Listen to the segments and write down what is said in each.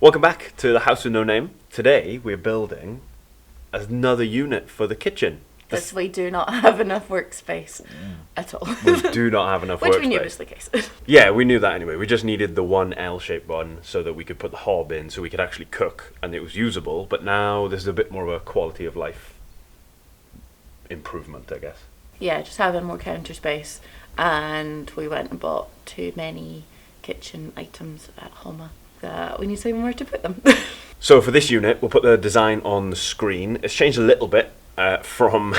Welcome back to the House with No Name. Today we're building another unit for the kitchen. Because we do not have enough workspace at all. We do not have enough workspace. Which we knew was the case. Yeah, we knew that anyway. We just needed the one L-shaped one so that we could put the hob in so we could actually cook and it was usable. But now this is a bit more of a quality of life improvement, I guess. Yeah, just having more counter space. And we went and bought too many kitchen items at Homa that we need somewhere to put them. So for this unit, we'll put the design on the screen. It's changed a little bit from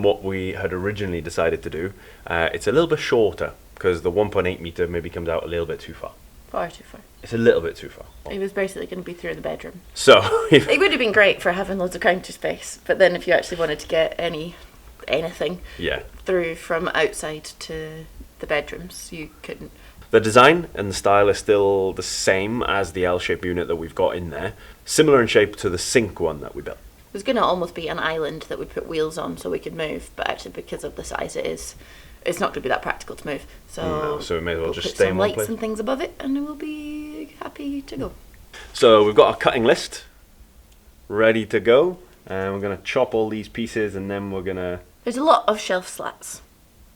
what we had originally decided to do. It's a little bit shorter because the 1.8 meter maybe comes out a little bit too far. Far too far. It's a little bit too far. It was basically going to be through the bedroom. So it would have been great for having loads of counter space, but then if you actually wanted to get anything through from outside to the bedrooms, you couldn't. The design and the style is still the same as the L-shaped unit that we've got in there. Similar in shape to the sink one that we built. It was going to almost be an island that would put wheels on so we could move, but actually because of the size it is, it's not going to be that practical to move. So we may as well just put stay some in one lights place. and things above it and we'll be happy to go. So we've got our cutting list ready to go. And we're going to chop all these pieces and then we're going to... There's a lot of shelf slats.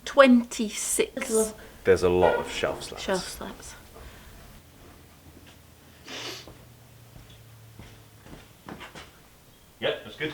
26 There's a lot of shelf slats. shelf slats. Yep, that's good.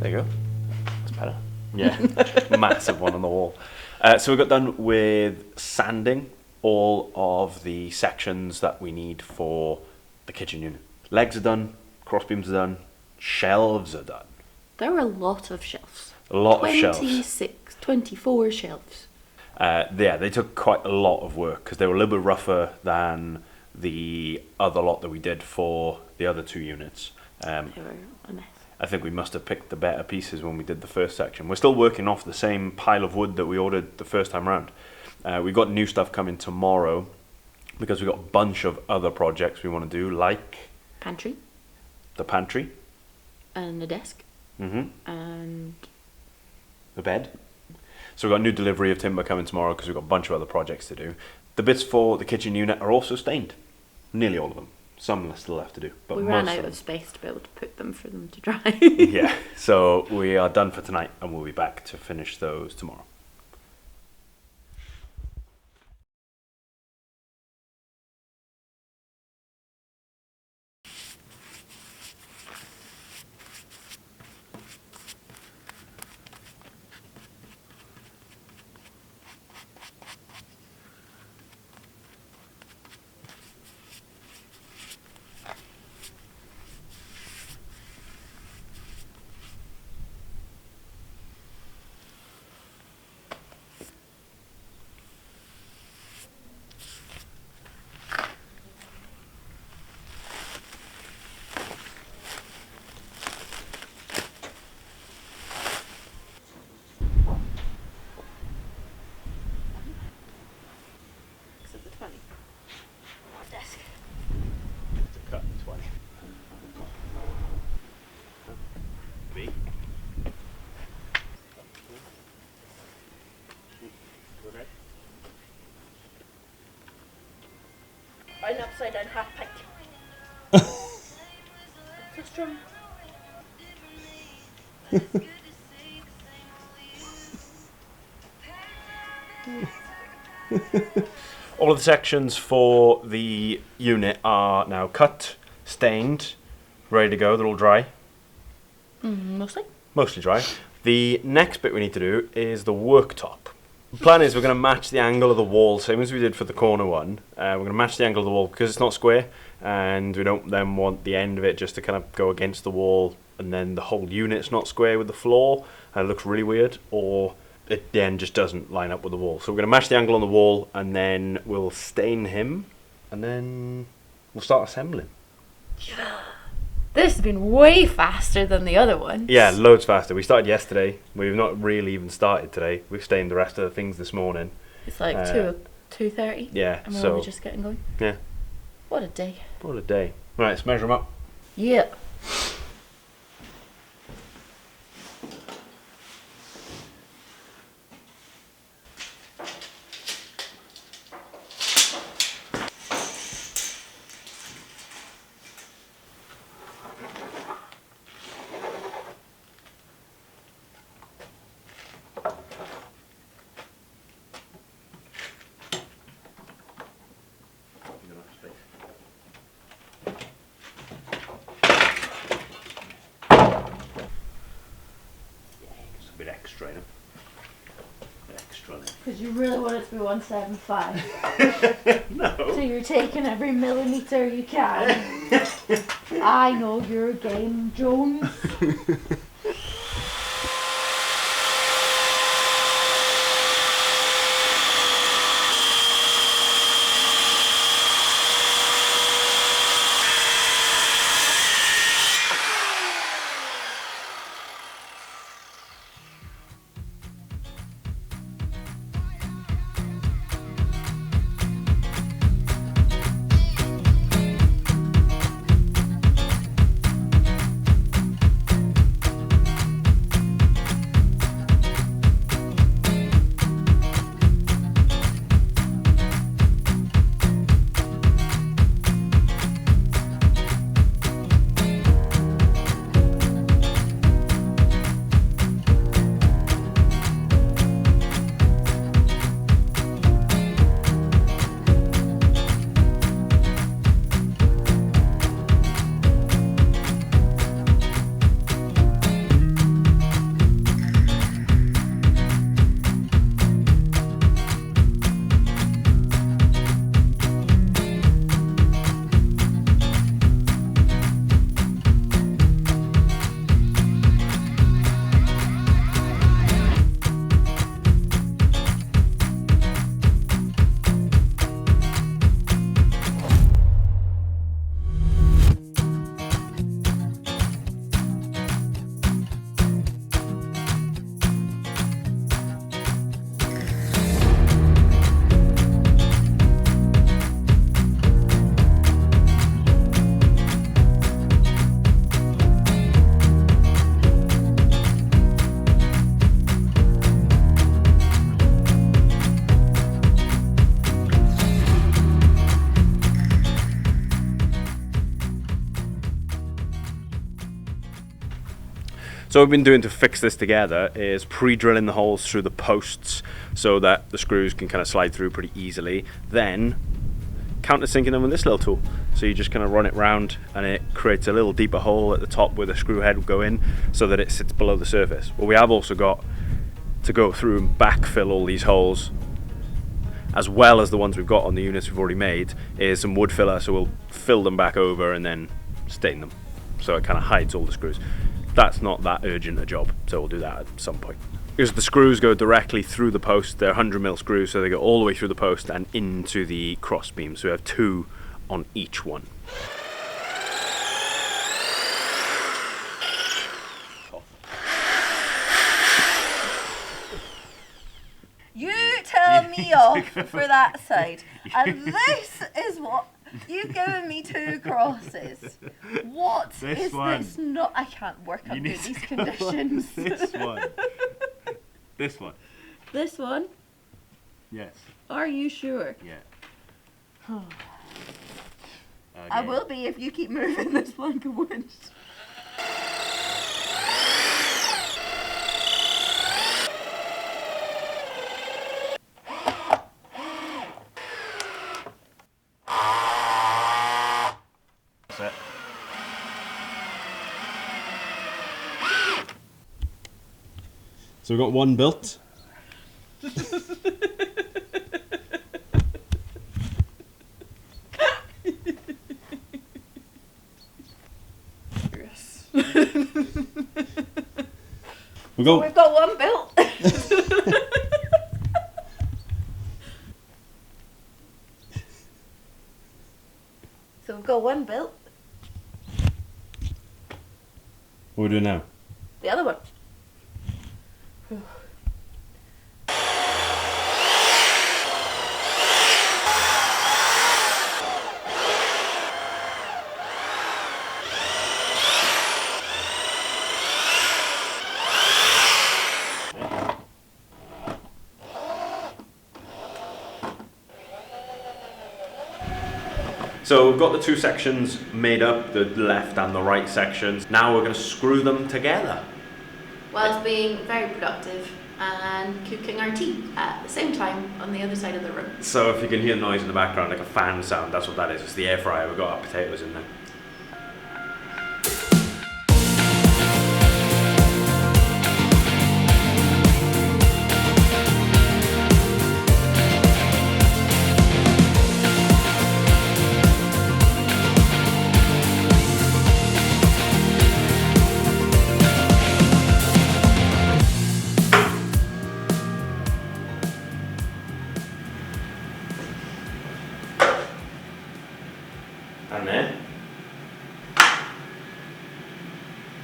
There you go. That's better. Yeah, massive one on the wall. So we got done with sanding all of the sections that we need for the kitchen unit. Legs are done, cross beams are done, shelves are done. There were a lot of shelves. A lot of shelves. 24 shelves. Yeah, they took quite a lot of work because they were a little bit rougher than the other lot that we did for the other 2 units. They were a mess. I think we must have picked the better pieces when we did the first section. We're still working off the same pile of wood that we ordered the first time round. We've got new stuff coming tomorrow because we've got a bunch of other projects we want to do, like Pantry. The pantry. And a desk. Mm-hmm. And the bed. So we've got a new delivery of timber coming tomorrow because we've got a bunch of other projects to do. The bits for the kitchen unit are also stained. Nearly all of them. Some still have to do. But we ran out of space to be able to put them for them to dry. Yeah, so we are done for tonight and we'll be back to finish those tomorrow. An upside down half pint. Just from. All of the sections for the unit are now cut, stained, ready to go. They're all dry. Mostly. Mostly dry. The next bit we need to do is the worktop. The plan is we're going to match the angle of the wall, same as we did for the corner one. We're going to match the angle of the wall because it's not square, and we don't then want the end of it just to kind of go against the wall, and then the whole unit's not square with the floor, and it looks really weird, or it then just doesn't line up with the wall. So we're going to match the angle on the wall, and then we'll stain him, and then we'll start assembling. This has been way faster than the other one. Yeah, loads faster. We started yesterday. We've not really even started today. We've stained the rest of the things this morning. It's like 2:30. Yeah, and we're so only just getting going. Yeah. What a day. What a day. Right, let's measure them up. Yeah. Because you really want it to be 175. No. So you're taking every millimetre you can. I know your game, Jones. So what we've been doing to fix this together is pre-drilling the holes through the posts so that the screws can kind of slide through pretty easily. Then countersinking them with this little tool. So you just kind of run it round and it creates a little deeper hole at the top where the screw head will go in so that it sits below the surface. Well, we have also got to go through and backfill all these holes, as well as the ones we've got on the units we've already made, is some wood filler, so we'll fill them back over and then stain them. So it kind of hides all the screws. That's not that urgent a job, so we'll do that at some point. Because the screws go directly through the post, they're 100mm screws, so they go all the way through the post and into the cross beam. So we have 2 on each one. You tell me off for that side, and this is what you've given me 2 crosses. What is this? Not. I can't work under these conditions. This one. This one. This one? Yes. Are you sure? Yeah. Okay. I will be if you keep moving this plank of wood. That's it. So we've got one built. Yes. We've got one built. So we've got one built. What are we doing now? The other one. So we've got the 2 sections made up, the left and the right sections. Now we're going to screw them together. Whilst being very productive and cooking our tea at the same time on the other side of the room. So if you can hear noise in the background, like a fan sound, that's what that is. It's the air fryer. We've got our potatoes in there. And there.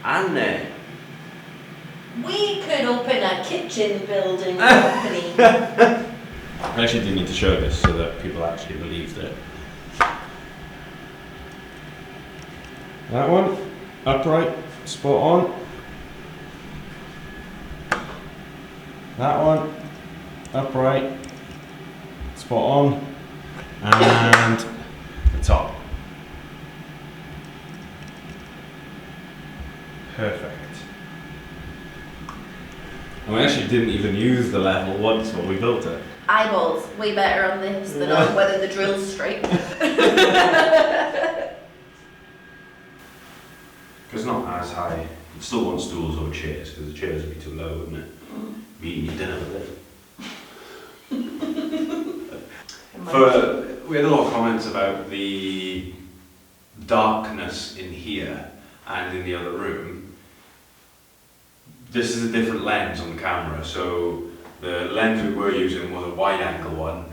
And there. We could open a kitchen building company. I actually do need to show this so that people actually believe that. That one, upright, spot on. That one, upright, spot on. And the top. Perfect. And we actually didn't even use the level once when we built it. Eyeballs, way better on this than on whether the drill's straight. Because not as high. You'd still want stools or chairs, because the chairs would be too low, wouldn't it? Be eating your dinner with it. We had a lot of comments about the darkness in here and in the other room. This is a different lens on the camera, so the lens we were using was a wide angle one,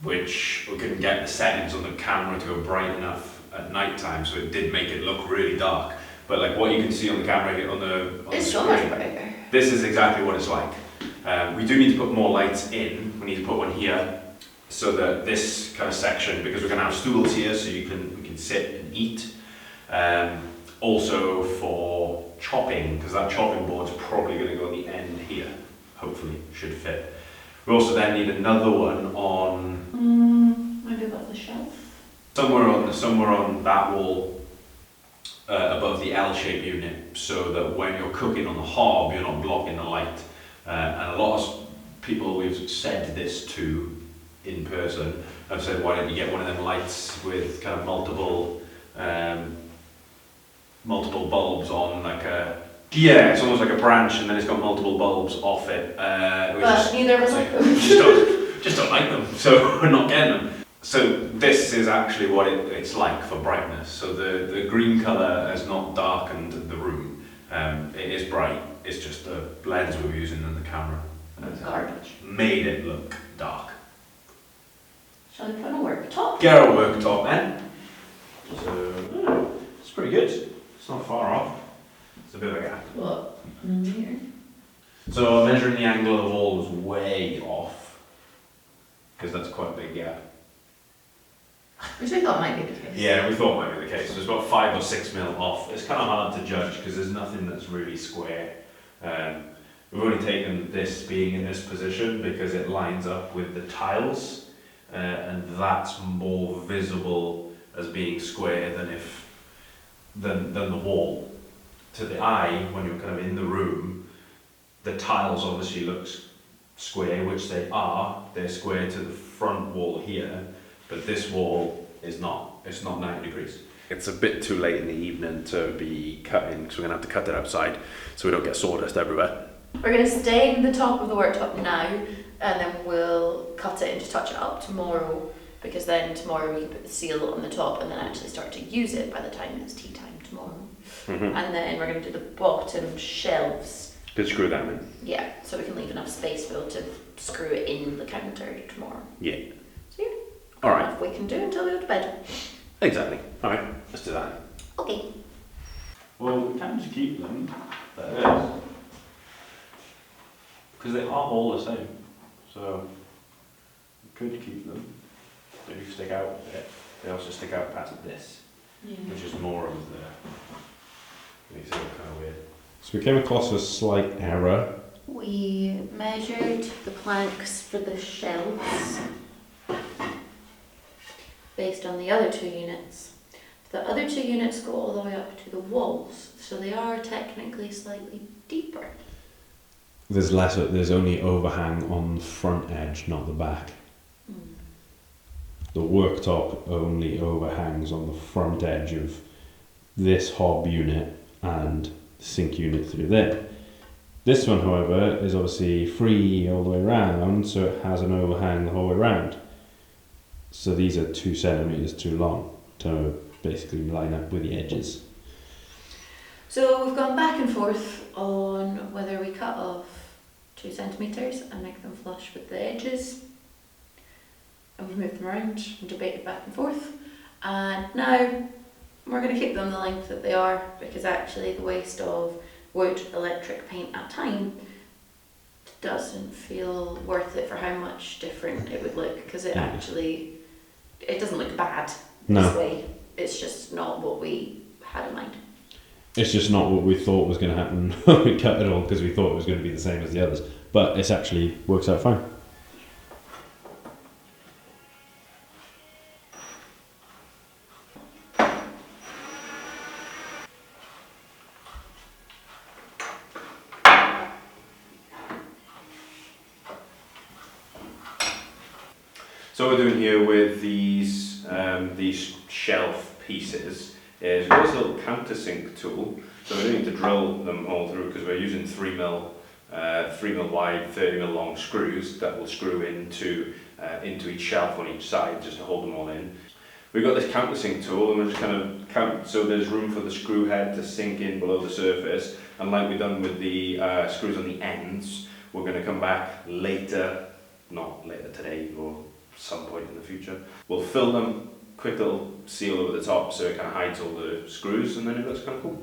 which we couldn't get the settings on the camera to go bright enough at night time, so it did make it look really dark. But like what you can see on the camera on the it's so screen, much brighter. This is exactly what it's like. We do need to put more lights in. We need to put one here, so that this kind of section, because we're going to have stools here, so we can sit and eat. Also for chopping, because that chopping board's probably going to go on the end here. Hopefully, should fit. We also then need another one on. Maybe above the shelf. Somewhere on that wall, above the L-shaped unit, so that when you're cooking on the hob, you're not blocking the light. And a lot of people we've said this to in person have said, why don't you get one of them lights with kind of multiple bulbs on, like a, yeah, it's almost like a branch, and then it's got multiple bulbs off it. But neither of us like them. just don't like them, so we're not getting them. So this is actually what it's like for brightness. So the green colour has not darkened the room. It is bright. It's just the lens we were using in the camera. Garbage. Made it look dark. Shall we put on a worktop? Get our worktop then. So it's pretty good. It's not far off. It's a bit of a gap. What? Here. So measuring the angle of the wall was way off, because that's quite a big gap. Which we thought might be the case. Yeah, we thought might be the case. So it's about 5 or 6 mil off. It's kind of hard to judge because there's nothing that's really square. We've only taken this being in this position because it lines up with the tiles, and that's more visible as being square than the wall. To the eye, when you're kind of in the room, the tiles obviously look square, which they are. They're square to the front wall here, but this wall is not. It's not 90 degrees. It's a bit too late in the evening to be cutting, because we're going to have to cut it outside so we don't get sawdust everywhere. We're going to stain the top of the worktop now, and then we'll cut it and just touch it up tomorrow, because then tomorrow we can put the seal on the top and then actually start to use it by the time it's tea time tomorrow. And then we're going to do the bottom shelves. Could screw them in. Yeah, so we can leave enough space to be able to screw it in the counter tomorrow. Yeah. So yeah, All right. enough we can do until we go to bed. Exactly. All right, let's do that. Okay. Well, we can just keep them there, because they are all the same. So we could keep them. They do stick out a bit. They also stick out past this, which is more of the. Makes it look kind of weird. So we came across a slight error. We measured the planks for the shelves based on the other two units. The other two units go all the way up to the walls, so they are technically slightly deeper. There's only overhang on the front edge, not the back. The worktop only overhangs on the front edge of this hob unit and the sink unit through there. This one, however, is obviously free all the way around, so it has an overhang the whole way around. So these are 2 centimeters too long to basically line up with the edges. So we've gone back and forth on whether we cut off 2 centimeters and make them flush with the edges. And we've moved them around and debated back and forth. And now we're going to keep them the length that they are, because actually the waste of wood, electric paint at time doesn't feel worth it for how much different it would look, because it actually, it doesn't look bad this way. It's just not what we had in mind. It's just not what we thought was going to happen when we cut it all, because we thought it was going to be the same as the others. But it actually works out fine. So what we're doing here with these shelf pieces is we've got this little countersink tool. So we don't need to drill them all through, because we're using 3 mil wide, 30 mil long screws that will screw into each shelf on each side, just to hold them all in. We've got this countersink tool, and we're just kind of count, so there's room for the screw head to sink in below the surface. And like we've done with the screws on the ends, we're going to come back later, not later today or some point in the future. We'll fill them, quick little seal over the top so it kind of hides all the screws, and then it looks kind of cool.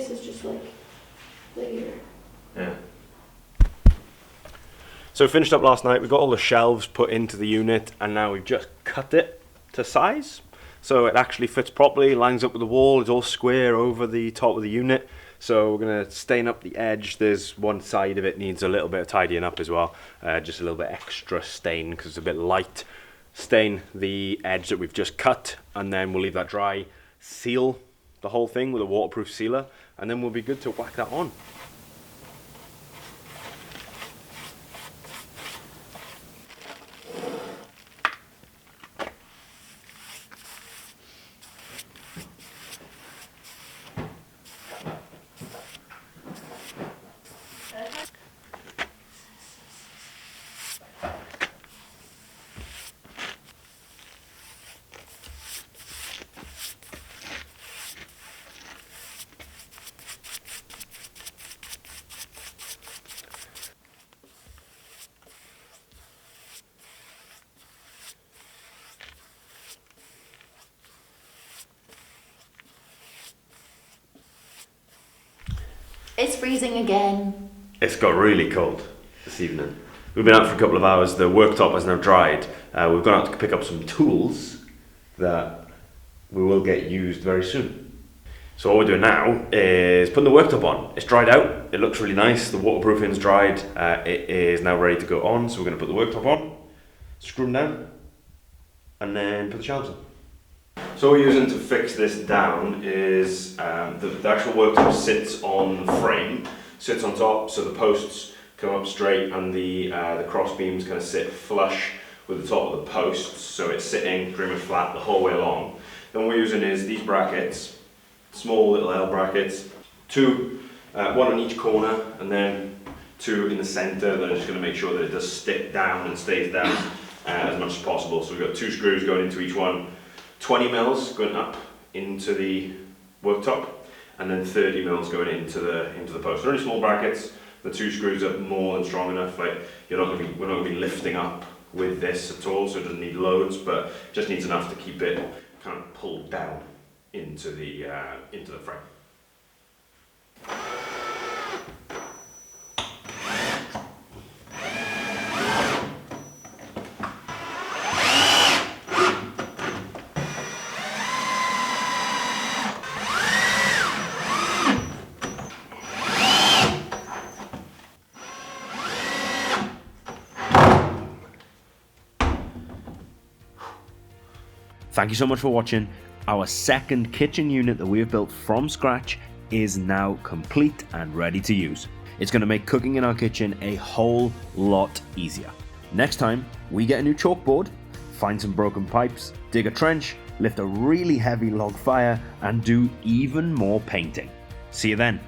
this is just like later. Yeah. So finished up last night, we got all the shelves put into the unit, and now we've just cut it to size. So it actually fits properly, lines up with the wall, it's all square over the top of the unit. So we're going to stain up the edge. There's one side of it needs a little bit of tidying up as well. Just a little bit extra stain because it's a bit light. Stain the edge that we've just cut, and then we'll leave that dry. Seal the whole thing with a waterproof sealer, and then we'll be good to whack that on. It's freezing again. It's got really cold this evening. We've been out for a couple of hours. The worktop has now dried. We've gone out to pick up some tools that we will get used very soon. So what we're doing now is putting the worktop on. It's dried out. It looks really nice. The waterproofing's dried. It is now ready to go on. So we're going to put the worktop on, screw them down, and then put the shelves in. So what we're using to fix this down is the actual worktop sits on the frame, sits on top, so the posts come up straight and the cross beams kind of sit flush with the top of the posts, so it's sitting pretty much flat the whole way along. Then what we're using is these brackets, small little L brackets, one on each corner and then two in the centre that are just going to make sure that it does stick down and stays down as much as possible. So we've got 2 screws going into each one. 20 mils going up into the worktop, and then 30 mils going into the post. They're only small brackets. The 2 screws are more than strong enough. Like we're not going to be lifting up with this at all, so it doesn't need loads, but just needs enough to keep it kind of pulled down into the frame. Thank you so much for watching. Our second kitchen unit that we have built from scratch is now complete and ready to use. It's going to make cooking in our kitchen a whole lot easier. Next time, we get a new chalkboard, find some broken pipes, dig a trench, lift a really heavy log fire, and do even more painting. See you then.